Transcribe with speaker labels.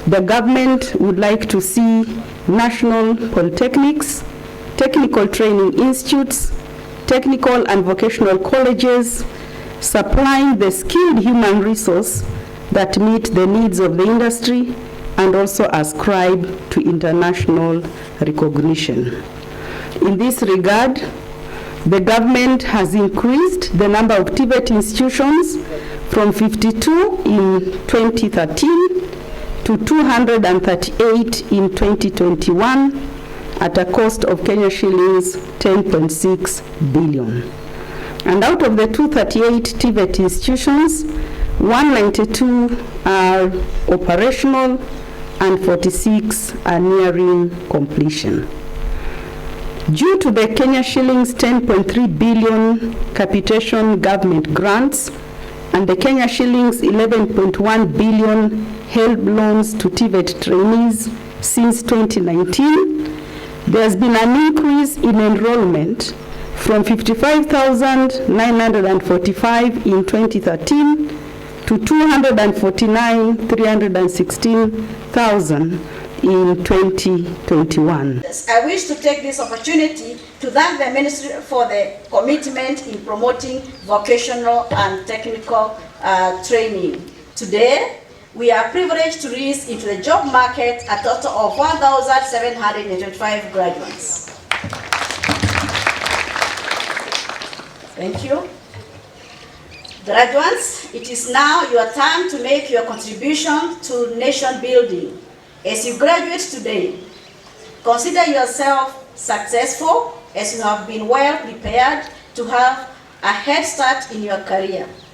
Speaker 1: The government would like to see national polytechnics, technical training institutes, technical and vocational colleges, supplying the skilled human resource that meet the needs of the industry and also ascribe to international recognition. In this regard, the government has increased the number of TVET institutions from 52 in 2013 to 238 in 2021 at a cost of Kenya shillings 10.6 billion. And out of the 238 TVET institutions, 192 are operational and 46 are nearing completion. Due to the Kenya shillings 10.3 billion capitation government grants and the Kenya shillings 11.1 billion HELB loans to TVET trainees since 2019, there has been an increase in enrollment from 55,945 in 2013 to 249,316,000 in 2021.
Speaker 2: I wish to take this opportunity to thank the Ministry for the commitment in promoting vocational and technical training. Today, we are privileged to release into the job market a total of 1,725 graduates. Thank you. Graduates, it is now your time to make your contribution to nation building. As you graduate today, consider yourself successful as you have been well prepared to have a head start in your career.